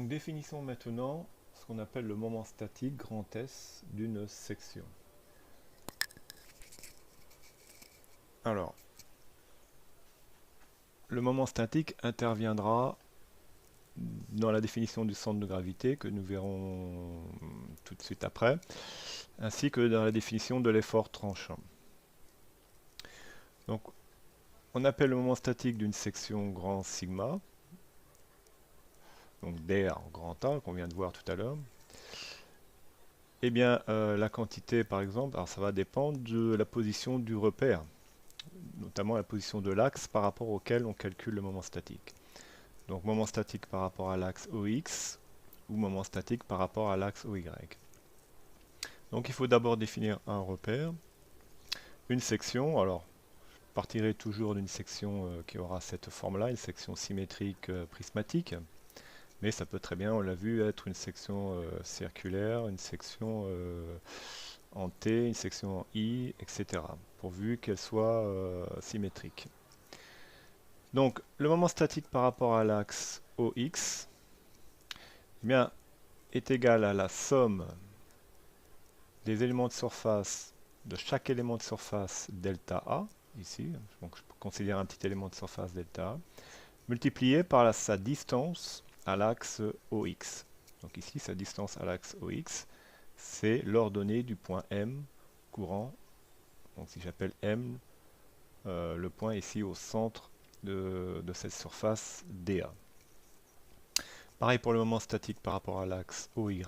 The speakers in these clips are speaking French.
Donc définissons maintenant ce qu'on appelle le moment statique grand S d'une section. Alors, le moment statique interviendra dans la définition du centre de gravité que nous verrons tout de suite après, ainsi que dans la définition de l'effort tranchant. Donc, on appelle le moment statique d'une section grand sigma, donc dr grand A qu'on vient de voir tout à l'heure. Eh bien, la quantité, par exemple, alors ça va dépendre de la position du repère, notamment la position de l'axe par rapport auquel on calcule le moment statique. Donc moment statique par rapport à l'axe OX ou moment statique par rapport à l'axe OY. Donc il faut d'abord définir un repère, une section. Alors je partirai toujours d'une section qui aura cette forme-là, une section symétrique prismatique. Mais ça peut très bien, on l'a vu, être une section circulaire, une section en T, une section en I, etc. Pourvu qu'elle soit symétrique. Donc le moment statique par rapport à l'axe OX eh bien, est égal à la somme des éléments de surface de chaque élément de surface delta A, ici, donc je considère un petit élément de surface delta A, multiplié par sa distance à l'axe OX. Donc ici, sa distance à l'axe OX, c'est l'ordonnée du point M courant. Donc si j'appelle M le point ici au centre de cette surface DA. Pareil pour le moment statique par rapport à l'axe OY.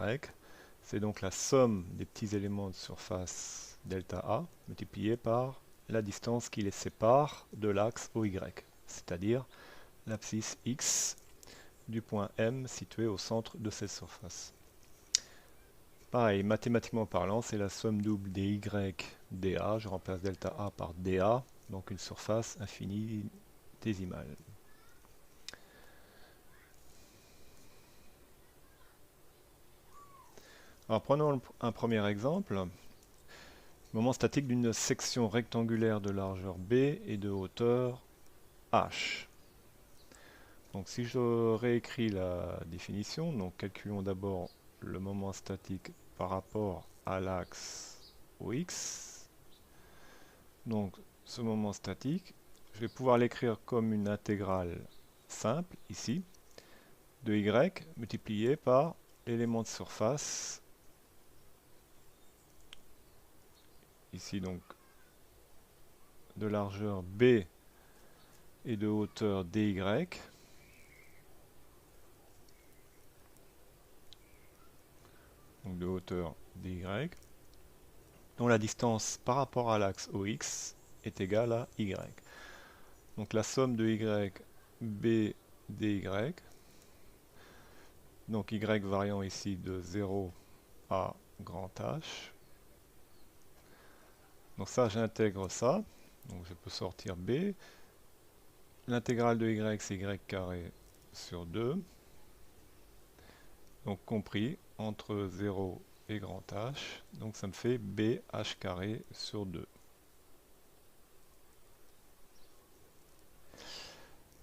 C'est donc la somme des petits éléments de surface delta A multiplié par la distance qui les sépare de l'axe OY, c'est-à-dire l'abscisse X du point M situé au centre de cette surface. Pareil, mathématiquement parlant, c'est la somme double des Y dA, je remplace delta A par dA, donc une surface infinitésimale. Alors prenons un premier exemple. Moment statique d'une section rectangulaire de largeur B et de hauteur H. Donc si je réécris la définition, donc calculons d'abord le moment statique par rapport à l'axe OX. Donc ce moment statique, je vais pouvoir l'écrire comme une intégrale simple, ici, de Y multiplié par l'élément de surface, ici donc de largeur B et de hauteur dy, donc de hauteur dy, dont la distance par rapport à l'axe OX est égale à y. Donc la somme de y, b, dy, donc y variant ici de 0 à grand H. Donc ça, j'intègre ça, donc je peux sortir b. L'intégrale de y, c'est y carré sur 2, donc compris entre 0 et grand H, donc ça me fait bh carré sur 2.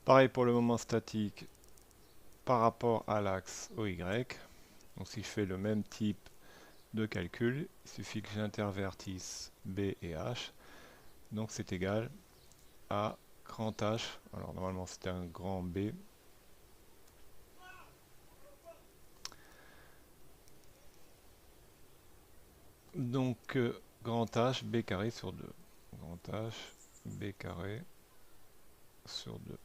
Pareil pour le moment statique par rapport à l'axe OY. Donc si je fais le même type de calcul, il suffit que j'intervertisse B et H. Donc c'est égal à grand H. Alors normalement c'était un grand B. Donc grand H, B carré sur 2. Grand H, B carré sur 2.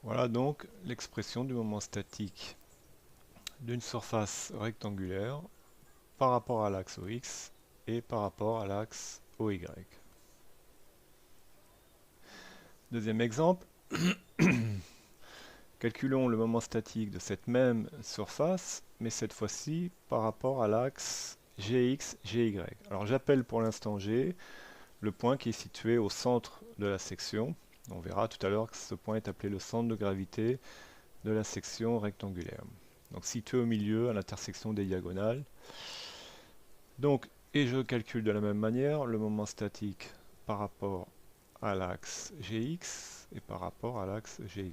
Voilà donc l'expression du moment statique d'une surface rectangulaire par rapport à l'axe OX et par rapport à l'axe OY. Deuxième exemple, calculons le moment statique de cette même surface, mais cette fois-ci par rapport à l'axe GX, GY. Alors j'appelle pour l'instant G le point qui est situé au centre de la section. On verra tout à l'heure que ce point est appelé le centre de gravité de la section rectangulaire. Donc situé au milieu, à l'intersection des diagonales. Donc, et je calcule de la même manière le moment statique par rapport à l'axe GX et par rapport à l'axe GY.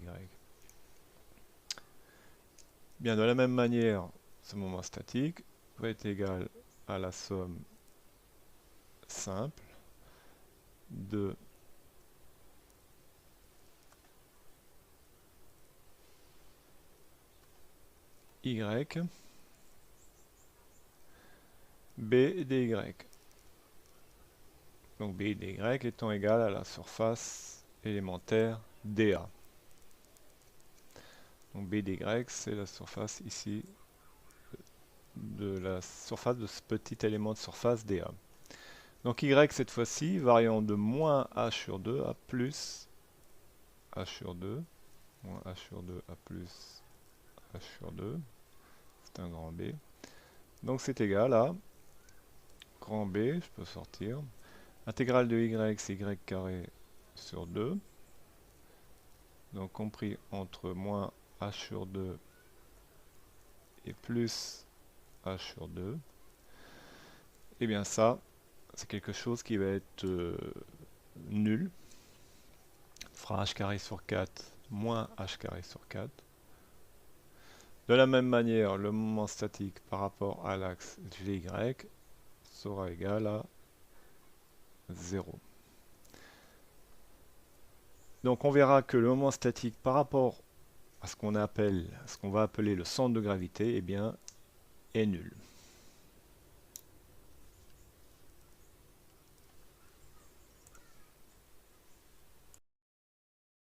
Bien, de la même manière, ce moment statique va être égal à la somme simple de y b dy. Donc b dy étant égal à la surface élémentaire dA. Donc b dy, c'est la surface ici de la surface de ce petit élément de surface dA. Donc y cette fois-ci variant de moins h sur 2 à plus h sur 2, moins h sur 2 à plus h sur 2, c'est un grand B. Donc c'est égal à grand B, je peux sortir, intégrale de y, c'est y carré sur 2, donc compris entre moins h sur 2 et plus h sur 2. Et bien ça, c'est quelque chose qui va être nul. On fera h carré sur 4 moins h carré sur 4. De la même manière, le moment statique par rapport à l'axe Vy sera égal à 0. Donc on verra que le moment statique par rapport à ce qu'on va appeler le centre de gravité, eh bien, est nul.